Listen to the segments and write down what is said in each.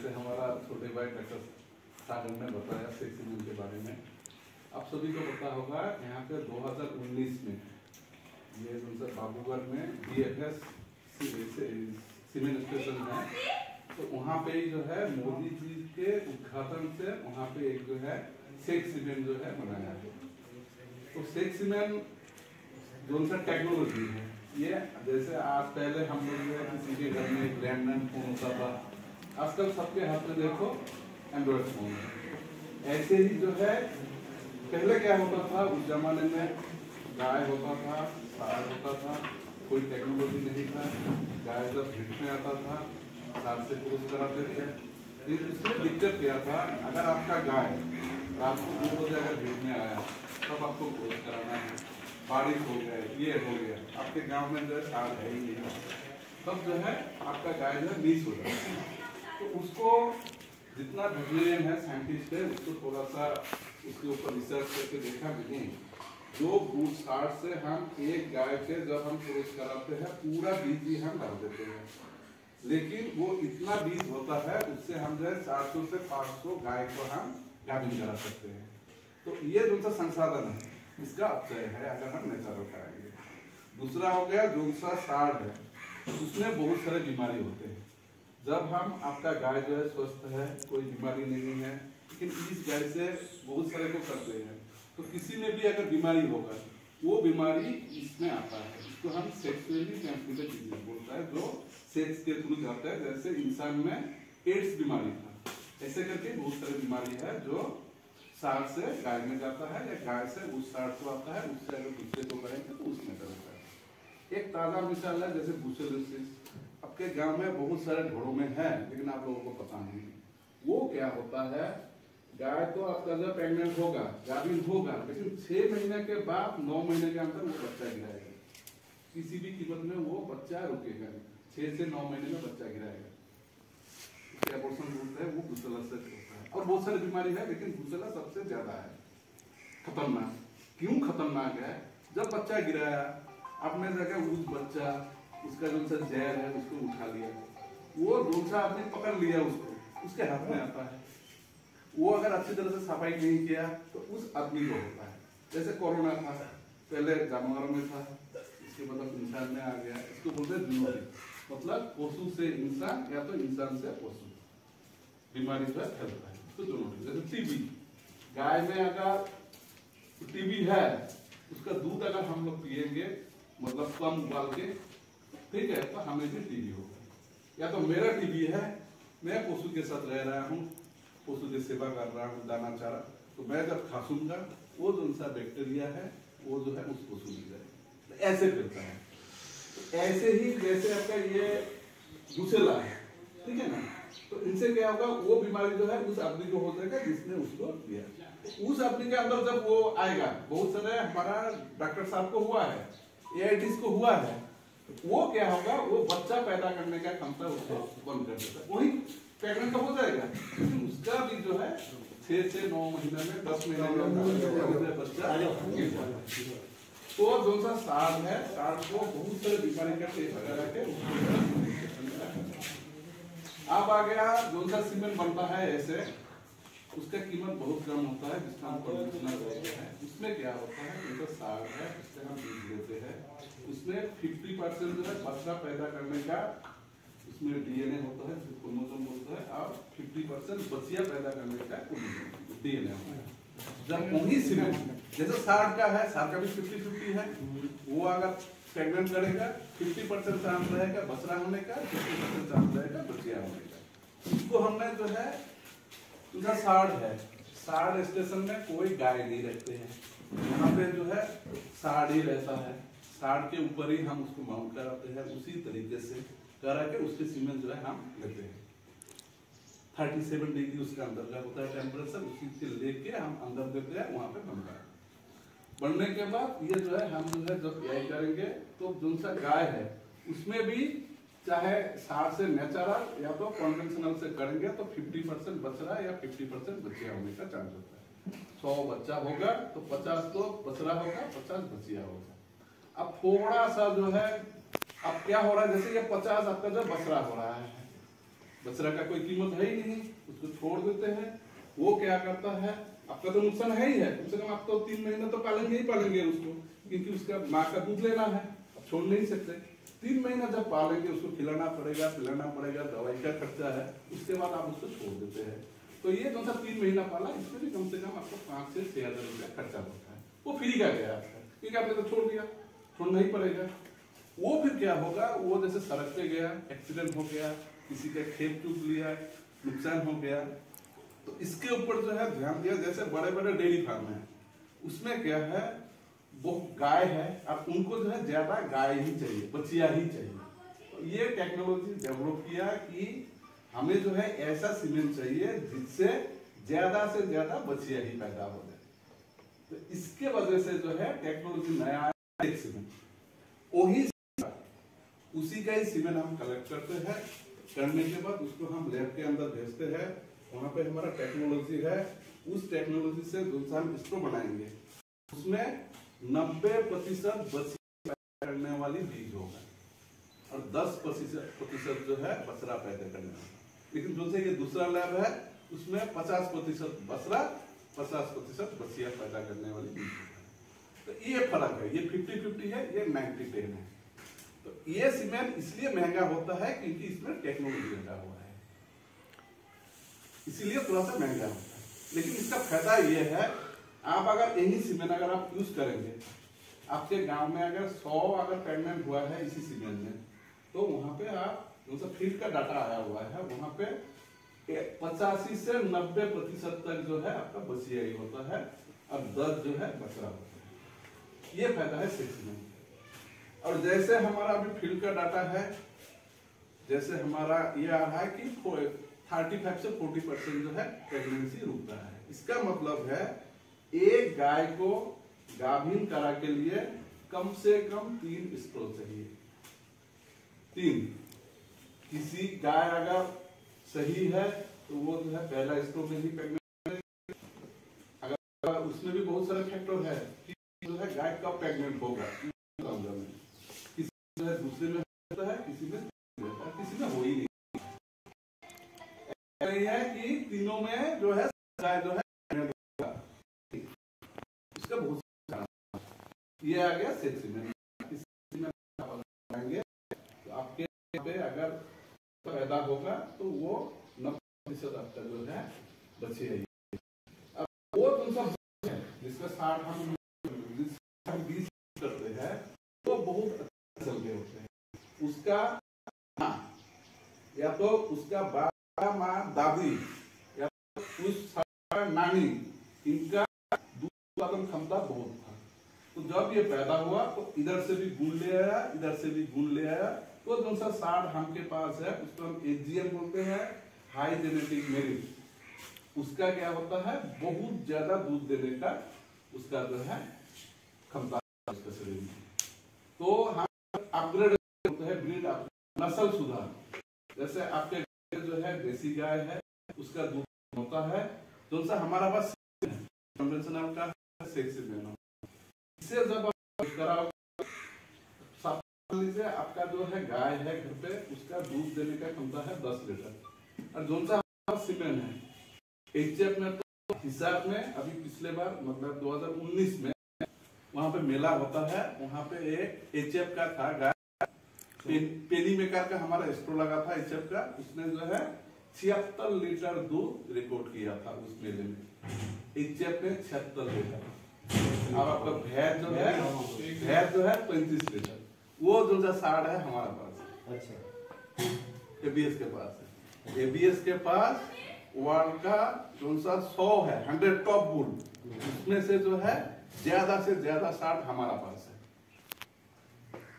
जैसे हमारा छोटे भाई डॉक्टर सागर ने बताया सेक्स सीमेंट के बारे में, आप सभी को पता होगा यहाँ पे 2019 में ये बाबूगढ़ में DFS सीमेंट स्टेशन है, तो वहाँ पे जो है मोदी जी के उद्घाटन से वहाँ पे एक जो है सेक्स सीमेंट जो है बनाया है। तो सेक्स सीमेंट जो सा टेक्नोलॉजी है, ये जैसे आज पहले हम लोग जो है किसी के घर में लैंडलाइन फोन होता था, आजकल सबके हाथ में देखो एंड्रॉइड फोन है। ऐसे ही जो है पहले क्या होता था, उस जमाने में गाय होता था, सार होता था, कोई टेक्नोलॉजी नहीं था। गाय जब हिट में आता था सार से पुरुष कराते थे। इसमें दिक्कत क्या था, अगर आपका गाय रात को 2 बजे अगर हिट में आया तब आपको पुरुष कराना है, बारिश हो गया, ये हो गया, आपके गांव में जो है सार है ही नहीं, तब जो है आपका गाय जो है मिस हो जाता है। तो उसको जितना वेटरनरियन है, साइंटिस्ट है, उसको थोड़ा सा उसके ऊपर रिसर्च करके देखा कि जो बूट सार से हम एक गाय के जब हम पुरुष कराते हैं पूरा बीज ही हम डाल देते हैं, लेकिन वो इतना बीज होता है उससे हम जो है 400 से 500 गाय को हम गाभिन करा सकते हैं। तो ये जो सा संसाधन है इसका अपचय है अगर हम नेचुरल कराएंगे। दूसरा हो गया जो सा सार है, उसमें बहुत सारे बीमारी होते हैं। जब हम आपका गाय जो है स्वस्थ है, कोई बीमारी नहीं है, लेकिन इस गाय से बहुत सारे को करते हैं, तो किसी में भी अगर बीमारी होगा वो बीमारी इसमें आता है। इसको हम सेक्सुअली ट्रांसमिटेड डिजीज बोलता है, जो सेक्स के थ्रू जाता है। जैसे इंसान में एड्स बीमारी था, ऐसे करके बहुत सारी बीमारी है जो सार से गाय में जाता है या गाय से उस सार को आता है, उससे अगर दूसरे को करेंगे तो उसमें करता है। एक ताजा मिसाल है जैसे ब्रुसेलोसिस, आपके गांव में बहुत सारे ढोरों में है लेकिन आप लोगों को पता नहीं। वो क्या होता है, गाय तो आपका जब प्रेग्नेंट होगा, गाभिन होगा, लेकिन 6 महीने के बाद 9 महीने के अंदर वो बच्चा गिराएगा। किसी भी कीमत में वो बच्चा रुकेगा, 6 से 9 महीने में बच्चा गिराएगा। एबॉर्शन बोलते हैं, वो ब्रुसेलोसिस होता है। और बहुत सारी बीमारी है लेकिन ब्रुसेला सबसे ज्यादा है खतरनाक। क्यों खतरनाक है, जब बच्चा गिराया आपने जगह उस बच्चा उसका जो सा जहर है उसको उठा लिया, वो दूसरा आदमी पकड़ लिया उसको, उसके हाथ में आता है। वो अगर अच्छी तरह से सफाई नहीं किया तो उस आदमी को होता है। जैसे कोरोना था, पहले जानवरों में था, इसके मतलब इंसान में आ गया। इसको बोलते हैं जूनोटिक, मतलब पशु से इंसान या तो इंसान से पशु बीमारी जो है फैलता है, तो जूनोटिक। जैसे टीबी, गाय में अगर टीबी है उसका दूध अगर हम लोग पिएंगे, मतलब कम उबाल के, ठीक है, तो हमें भी टीबी होगा। या तो मेरा टीबी है, मैं पशु के साथ रह रहा हूँ, पशु की सेवा कर रहा हूँ, दाना चारा, तो मैं जब खासूंगा वो जो सा बैक्टीरिया है वो जो है उस पशु में जाएगा, तो ऐसे फैलता है। तो ऐसे ही जैसे आपका ये ब्रुसेला है, ठीक है ना, तो इनसे क्या होगा, वो बीमारी जो है उस आदमी को हो जाएगा जिसने उसको दिया। उस आदमी के अंदर जब वो आएगा, बहुत सारे हमारा डॉक्टर साहब को हुआ है, एआईटीज को हुआ है, वो क्या होगा, वो बच्चा पैदा करने का क्षमता उसको बंद कर देता है। वही प्रेग्नेंट हो जाएगा, लेकिन उसका भी जो है 6 से 9 महीने में 10 महीने में बच्चा गिर जाता है। तो जो सा सार है, सार को बहुत सारे बीमारी का टेस्ट करा के अब आ गया जो सा सीमेंट बनता है ऐसे, उसका कीमत बहुत कम होता है, जिसका हम कंडीशनर बोलते हैं। उसमें क्या होता है, जैसे सार है उससे हम बीज लेते हैं, उसमें 50% जो है बच्चा पैदा करने का उसमें डीएनए होता है, क्रोमोसोम होता है, और 50% बच्चियां पैदा करने का डीएनए होता है। जब वही सीमेंट जैसे सार का है, सार का भी 50-50 है, वो अगर प्रेग्नेंट करेगा 50% चांस रहेगा बच्चा होने का, 50% चांस रहेगा बच्चियां होने का। उसको हमने जो है उनका साड़ है, साड़ स्टेशन में कोई गाय नहीं रखते हैं, यहाँ पे जो है साड़ ही रहता है, साड़ के ऊपर ही हम उसको माउंट कराते हैं, उसी तरीके से करा के उसके सीमेंट जो है हम लेते हैं। 37 डिग्री उसका अंदर का होता है टेम्परेचर, उसी से लेके हम अंदर देते हैं, वहां पे बनता है। बनने के बाद ये जो है हम जो है जब यही करेंगे तो जो सा गाय है उसमें भी चाहे सार से नेचुरल या तो कन्वेंशनल से करेंगे तो 50% बछड़ा या 50% बच्चियां होने का चांस होता है। 100 बच्चा होगा तो 50 तो बछड़ा होगा, 50 बच्चियां होगा। अब थोड़ा सा जो है अब क्या हो रहा है, जैसे ये 50 आपका जो बछड़ा हो रहा है, बछड़ा का कोई कीमत है ही नहीं, उसको छोड़ देते हैं। वो क्या करता है, आपका तो नुकसान है ही है, कम से कम आप तो 3 महीने तो पालेंगे ही पालेंगे उसको, क्योंकि उसका माँ का दूध लेना है, आप छोड़ नहीं सकते। 3 महीना जब पालेंगे उसको खिलाना पड़ेगा, पिलाना पड़ेगा, दवाई का खर्चा है, उसके बाद आप उसको छोड़ देते हैं। तो ये जो सा 3 महीना पाला, इसमें भी कम से कम आपको 5 से 6 हजार रुपया खर्चा होता है। वो फ्री का गया आपका, क्योंकि आपने तो छोड़ दिया, छोड़ना ही पड़ेगा। वो फिर क्या होगा, वो जैसे सड़क पे गया, एक्सीडेंट हो गया, किसी का खेत टूट लिया, नुकसान हो गया, तो इसके ऊपर जो है ध्यान दिया। जैसे बड़े बड़े डेयरी फार्म है, उसमें क्या है, वो गाय है, अब उनको जो है ज्यादा गाय ही चाहिए, बछिया ही चाहिए। तो ये टेक्नोलॉजी डेवलप किया कि हमें जो है ऐसा सीमेंट चाहिए जिससे ज्यादा से ज्यादा बछिया ही पैदा हो जाए। तो इसके वजह से जो है टेक्नोलॉजी नया आया सीमेंट, वही उसी का ही सीमेंट हम कलेक्ट करते हैं। करने के बाद उसको हम लैब के अंदर भेजते हैं, वहां पे हमारा टेक्नोलॉजी है। उस टेक्नोलॉजी से जो हम स्ट्रो बनाएंगे, उसमें 90% बछिया पैदा करने वाली बीज होगा और 10% जो है बछड़ा पैदा करने वाला। लेकिन जो से ये दूसरा लैब है, उसमें 50% बछड़ा, 50% बछिया पैदा करने वाली बीज होगा। तो ये फर्क है, ये 50-50 है, ये 90-10 है। तो ये सीमेंट इसलिए महंगा होता है क्योंकि इसमें टेक्नोलॉजी लगा हुआ है, इसीलिए थोड़ा सा महंगा होता है। लेकिन इसका फायदा ये है, आप अगर यही सीमेंट अगर आप यूज करेंगे, आपके गांव में अगर 100 अगर प्रेगनेंट हुआ है इसी सीमेंट में, तो वहां पे आप फील्ड का डाटा आया हुआ है, वहां पे 85 से 90% तक जो है आपका बछिया ही होता है और 10 जो है बछड़ा होता है। ये फायदा है सीमेंट। और जैसे हमारा अभी फील्ड का डाटा है, जैसे हमारा ये आ रहा है कि 35 से 40% जो है प्रेगनेंसी रुकता है। इसका मतलब है एक गाय को गाभिन करा के लिए कम से कम 3 स्ट्रो चाहिए। 3, किसी गाय अगर सही है तो वो जो है पहला स्ट्रो में ही प्रेग्नेंट, अगर उसमें भी बहुत सारे फैक्टर है कि जो है गाय कब प्रेग्नेंट होगा, किसी में दूसरे में होता है, किसी में हो ही नहीं है कि तीनों में जो है गाय जो है उसका बहुत ये आ गया सेक्स में। तो आपके पे अगर पैदा होगा तो वो 90% आपका जो है बछिया ही। अब वो तुम सब है जिसका 60 हम 20 करते हैं, वो बहुत अच्छे चलते होते हैं। उसका या तो उसका बाबा माँ दादी या तो उस नानी, इनका दूध उत्पादन क्षमता बहुत था। तो जब ये पैदा हुआ तो इधर से भी गुण ले आया, इधर से भी गुण ले आया। तो जो सा 60 हमके पास है उसको हम एजीएम बोलते हैं, हाई जेनेटिक मेरिट। उसका क्या होता है, बहुत ज्यादा दूध देने का उसका जो है क्षमता उसका शरीर में। तो हम अपग्रेड होते हैं, ब्रीड नस्ल सुधार। जैसे आपके जो है देसी गाय है, उसका दूध होता है, तो सा हमारा पास कन्वेंशनल का सेक्स में इससे जब कराओ, लीजिए आपका जो है गाय है घर पे, उसका दूध देने का क्षमता है 10 लीटर। और जो सा सीमेंट है एचएफ में, तो हिसाब में अभी पिछले बार मतलब 2019 में वहां पे मेला होता है, वहां पे एक एचएफ का था गाय, पेनी मेकर का हमारा स्टोर लगा था एचएफ का, उसने जो है 76 लीटर दूध रिकॉर्ड किया था उस मेले में। एचएफ ने 76 लीटर। अब आपका भैंस जो है 35 लीटर। वो जो 60 है हमारा पास। अच्छा, एबीएस के पास है। एबीएस के पास वर्ल्ड का जो सा 100 है, 100 टॉप बुल, उसमें से जो है ज्यादा से ज्यादा 60 हमारा पास है।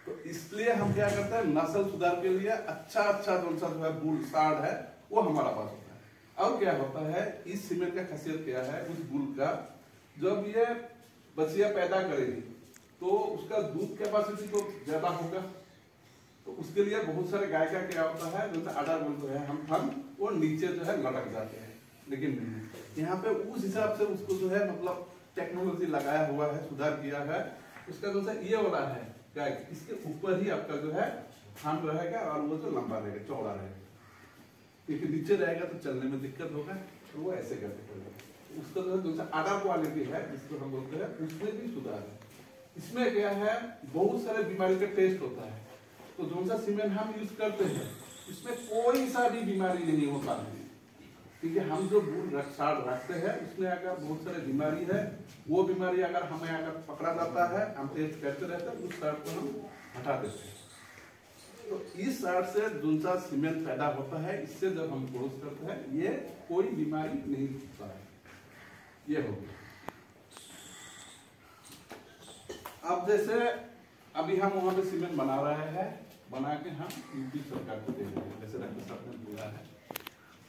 तो इसलिए हम क्या करते हैं, नस्ल सुधार के लिए अच्छा जो सा जो है बुल 60 है, वो हमारा पास होता है। और क्या होता है, इस सीमेंट का खासियत क्या है, उस बुल का जब ये बछिया पैदा करेगी तो उसका दूध कैपेसिटी तो ज्यादा होगा। तो उसके लिए बहुत सारे गाय का क्या होता है, जैसे अडर बोलते हैं हम वो नीचे जो है लटक जाते हैं। लेकिन यहाँ पे उस हिसाब से उसको जो है मतलब टेक्नोलॉजी लगाया हुआ है, सुधार किया है। उसका जो है ये वाला है गाय, इसके ऊपर ही आपका जो है थान रहेगा और वो जो लंबा रहेगा, चौड़ा रहेगा। क्योंकि नीचे रहेगा तो चलने में दिक्कत होगा, तो वो ऐसे करके करेगा। उसका जो दूसरा अदर क्वालिटी है जिसको हम बोलते हैं, उसमें भी सुधार है। इसमें क्या है, बहुत सारे बीमारी का टेस्ट होता है, तो जो सा सीमेंट हम यूज करते हैं इसमें कोई सा भी बीमारी नहीं होता है, क्योंकि हम जो गुड़ रखते हैं उसमें अगर बहुत सारे बीमारी है, वो बीमारी अगर हमें अगर पकड़ा जाता है, हम टेस्ट करते रहते हैं, उस साड़ को हम हटा देते हैं। तो इस साड़ से जो सा सीमेंट पैदा होता है, इससे जब हम क्रॉस करते हैं, ये कोई बीमारी नहीं होता है। ये हो गया। अब जैसे अभी हम वहां पे सीमेंट बना रहे हैं, बना के हम यूपी सरकार को दे रहे हैं, जैसे डॉक्टर साहब ने बोला है,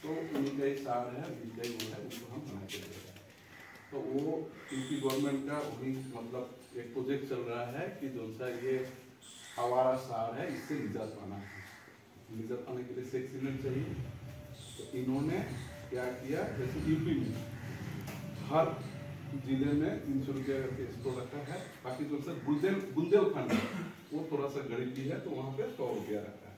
तो उन्हीं का ही सार है, उनका ही वो है, उसको हम बना के दे रहे हैं। तो वो यूपी गवर्नमेंट का वही मतलब एक प्रोजेक्ट चल रहा है कि जो सा ये हमारा सार है, इससे निजात पाना है। निजात पाने के लिए सेक्स सीमेंट चाहिए, तो इन्होंने क्या किया, जैसे यूपी में हर जिले में 300 रुपया करके स्टोर रखा है, बाकी जो सर बुंदेलखंड वो थोड़ा सा गरीबी है, तो वहाँ पे 100 रुपया रखा है।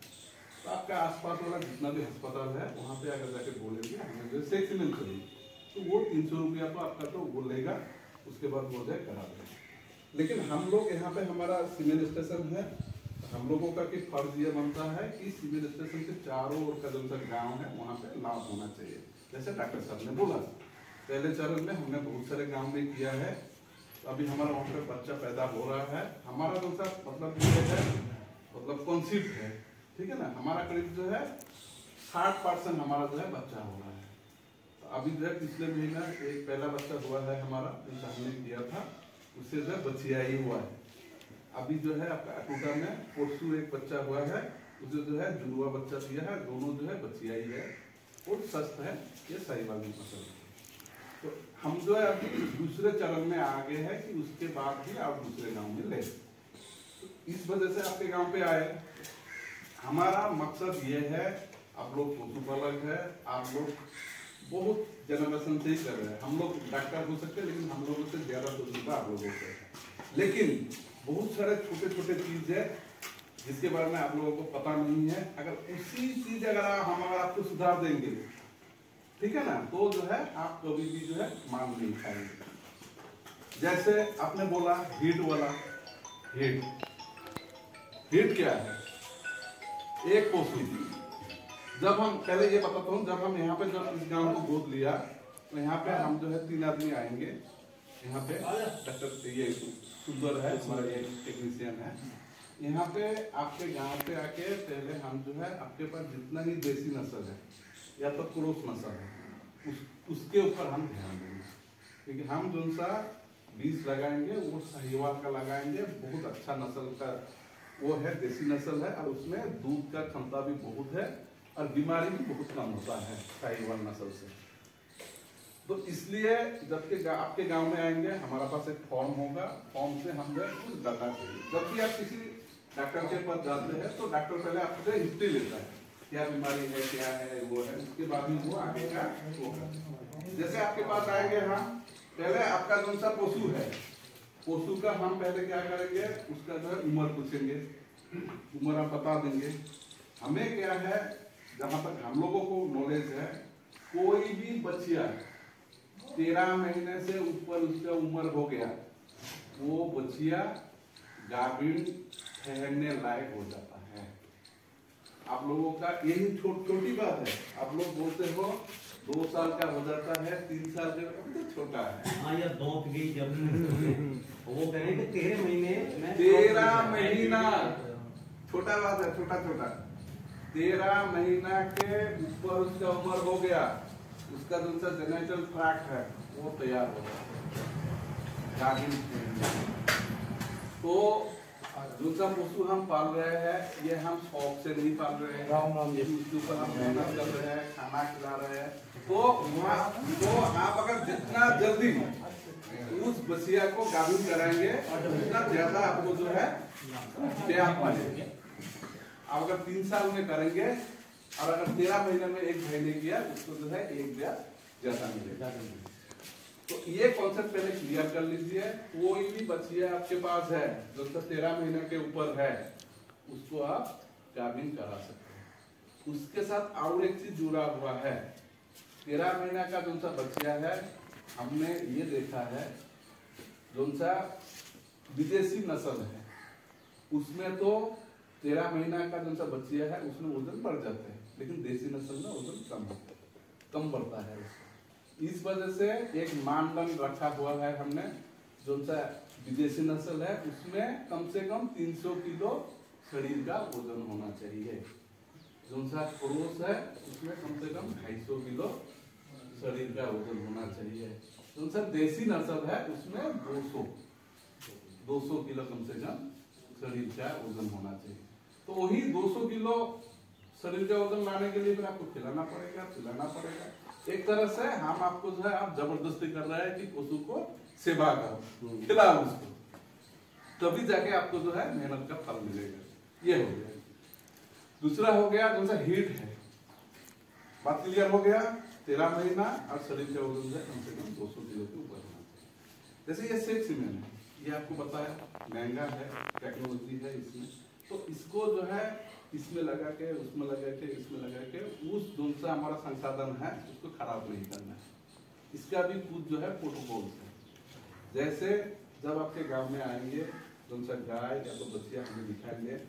तो आपका आसपास वाला जितना भी अस्पताल है, वहाँ पे अगर जाके बोलेंगे हमें जो सेक्स सीमेंट चाहिए, तो वो 300 रुपया तो आपका तो वो लेगा, उसके बाद वो जाए करा देगा। लेकिन हम लोग यहाँ पे हमारा सीमेंट स्टेशन है, हम लोगों का कि फर्ज ये बनता है कि सीमेंट स्टेशन के चारों ओर का जो गाँव है वहाँ पे लाभ होना चाहिए। जैसे डॉक्टर साहब ने बोला, पहले चरण में हमने बहुत सारे गांव में किया है, तो अभी हमारा वहाँ पे बच्चा पैदा हो रहा है। हमारा जो सा मतलब ये है, मतलब कॉन्सेप्ट है, ठीक है ना, हमारा करीब जो है 60% हमारा जो है बच्चा हो रहा है। तो अभी जो है पिछले महीना एक पहला बच्चा हुआ है हमारा, जो हमने किया था, उससे जो है बचिया ही हुआ है। अभी जो है आपका अटूटा में परसों एक बच्चा हुआ है, उसे जो है जुड़वा बच्चा दिया है, दोनों जो है बचिया ही है और स्वस्थ है। ये सही वाली फसल है। तो हम जो है अभी दूसरे चरण में आगे है कि उसके बाद भी आप दूसरे गांव में ले। तो इस वजह से आपके गांव पे आए। हमारा मकसद ये है, आप लोग पशुपालक है, आप लोग बहुत जनरेशन से ही कर रहे हैं। हम लोग डॉक्टर हो सकते हैं, लेकिन हम लोगों से ज्यादा तजुर्बा आप लोगों को है। लेकिन बहुत सारे छोटे छोटे चीज है जिसके बारे में आप लोगों को पता नहीं है। अगर उसी चीज अगर हम आपको सुधार देंगे, ठीक है ना, तो जो है आप कभी भी जो है मान नहीं खाएंगे। जैसे आपने बोला हीट वाला, हीट क्या है, एक पशु। जब हम पहले ये बताता हूँ, जब हम यहाँ पे जब इस गांव को गोद लिया, तो यहाँ पे हम जो है 3 आदमी आएंगे। यहाँ पे डॉक्टर ये सुंदर है, हमारा एक टेक्नीशियन है। यहाँ पे आपके गांव पे आके पहले हम जो है आपके पास जितना ही देसी नस्ल है या तो क्रॉस नस्ल है, उसके ऊपर हम ध्यान देंगे। क्योंकि हम जो सा बीज लगाएंगे वो साहिवाल का लगाएंगे, बहुत अच्छा नस्ल का वो है, देसी नस्ल है, और उसमें दूध का क्षमता भी बहुत है और बीमारी भी बहुत कम होता है साहिवाल नस्ल से। तो इसलिए जबकि आपके गांव में आएंगे, हमारा पास एक फॉर्म होगा, फॉर्म से हम कुछ डाटा चाहिए। जब भी आप किसी डॉक्टर के पास जाते हैं तो डॉक्टर पहले आपसे हिस्ट्री लेता है, क्या बीमारी है, क्या है, वो है, उसके बाद में वो आगे का होगा। जैसे आपके पास आएंगे, हम पहले आपका कौन सा पशु है, पशु का हम पहले क्या करेंगे, उसका जो है उम्र पूछेंगे, उम्र आप बता देंगे। हमें क्या है, जहां तक हम लोगों को नॉलेज है, कोई भी बच्चिया 13 महीने से ऊपर उसका उम्र हो गया, वो बच्चिया गाभिन ठहरने लायक हो जाता है। आप लोगों का यही छोटी बात है। आप लोग बोलते हो 2 साल का हो जाता है, 3 साल का तो छोटा है। हाँ यार, दौंत गई जब वो कह रहे हैं कि 13 महीने में 13 महीना छोटा बात है, छोटा 13 महीना के ऊपर उसका उम्र हो गया, उसका जो सा जेनेटल ट्रैक्ट है वो तैयार हो गया। तो जो सा पशु हम पाल रहे हैं, ये हम शौक से नहीं पाल रहे हैं, उसके ऊपर हम मेहनत कर रहे हैं, खाना खिला रहे हैं। तो आप अगर जितना जल्दी उस बसिया को गाभिन कराएंगे, उतना ज्यादा आपको जो है ब्याह मिलेगा। आप अगर 3 साल में करेंगे और अगर 13 महीने में एक महीने किया, उसको जो है एक ब्याह ज्यादा मिलेगा। तो ये कॉन्सेप्ट पहले क्लियर कर लीजिए। कोई भी बच्चिया आपके पास है जो 13 महीने के ऊपर है, उसको आप गाभिन करा सकते हैं। उसके साथ और एक चीज जुड़ा हुआ है। 13 महीना का जो सा बच्चा है, हमने ये देखा है जो सा विदेशी नस्ल है उसमें तो 13 महीना का जो सा बच्चा है उसमें वजन बढ़ जाता है, लेकिन देसी नस्ल में वजन कम बढ़ता है। इस वजह से एक मानदंड रखा हुआ है हमने, जो सा विदेशी नस्ल है उसमें कम से कम 300 किलो शरीर का वजन होना चाहिए। जो सा क्रोस है उसमें कम से कम 250 किलो शरीर का वजन होना चाहिए। जो सा देसी नस्ल है उसमें 200 किलो कम से कम शरीर का वजन होना चाहिए। तो वही 200 किलो शरीर का वजन लाने के लिए फिर आपको खिलाना पड़ेगा। एक तरह से हम आपको जो है आप जबरदस्ती कर रहे हैं कि पशु को सेवा करो, खिलाओ उसको, तभी जाके आपको जो है मेहनत का फल मिलेगा। ये हो गया। दूसरा हो गया कौन सा हीट है, बात क्लियर हो गया। 13 महीना और शरीर का वजन है कम से कम 200 किलो के ऊपर होना चाहिए। जैसे ये सेक्स सीमेन है, ये आपको बताया महंगा है, टेक्नोलॉजी है इसमें, तो इसको जो है इसमें लगा के उसमें लगा के इसमें लगा के उस जो सा हमारा संसाधन है उसको खराब नहीं करना है। इसका भी कुछ जो है प्रोटोकॉल है। जैसे जब आपके गांव में आएंगे जो सा गाय या तो बच्चिया हमें दिखाएंगे,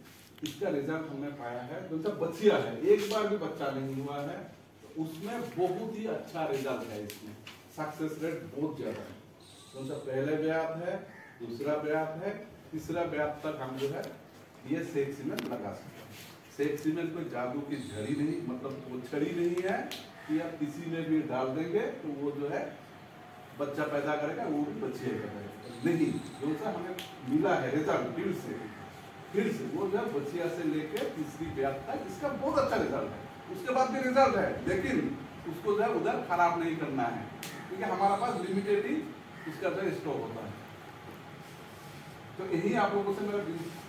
इसका रिजल्ट हमने पाया है। जो सा बच्चिया है एक बार भी बच्चा नहीं हुआ है तो उसमें बहुत ही अच्छा रिजल्ट है, इसमें सक्सेस रेट बहुत ज्यादा है। जो सा पहले ब्यात है, दूसरा ब्यात है, तीसरा ब्यात तक हम जो है ये सेक्स सीमेन लगा सकते हैं। सेक्स सीमेन कोई जादू की झड़ी नहीं, मतलब वो छड़ी नहीं है कि आप किसी में भी डाल देंगे तो वो जो है बच्चा पैदा करेगा, वो भी बच्चे करेगा नहीं। जो सा हमें मिला है रिजल्ट फिर से वो जो है बच्चिया से लेके तीसरी ब्यात तक इसका बहुत अच्छा रिजल्ट है। उसके बाद भी रिजल्ट है, लेकिन उसको जो है उधर खराब नहीं करना है, क्योंकि हमारा पास लिमिटेड ही उसका जो स्टॉक होता है। तो यही आप लोगों से मेरा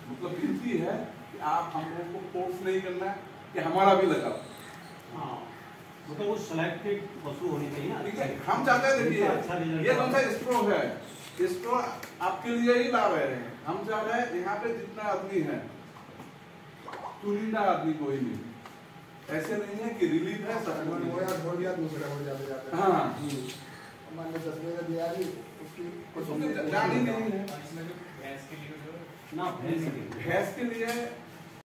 मतलब विनती है कि आप हम लोगों को फोर्स नहीं करना है कि हमारा भी लगा। हाँ, मतलब वो सिलेक्टेड पशु होनी चाहिए ना। ठीक है, हम चाहते हैं देखिए ये कौन सा स्ट्रो है, स्ट्रो आपके लिए ही ला रहे हैं। हम चाह रहे हैं यहाँ पे जितना आदमी है चुनिंदा आदमी कोई नहीं, ऐसे नहीं है कि रिलीफ है सब हो या छोड़ दिया दूसरा हो जाते हाँ मान लो 10 में दिया नहीं उसकी जान ही नहीं है। ना भैंस भैंस के लिए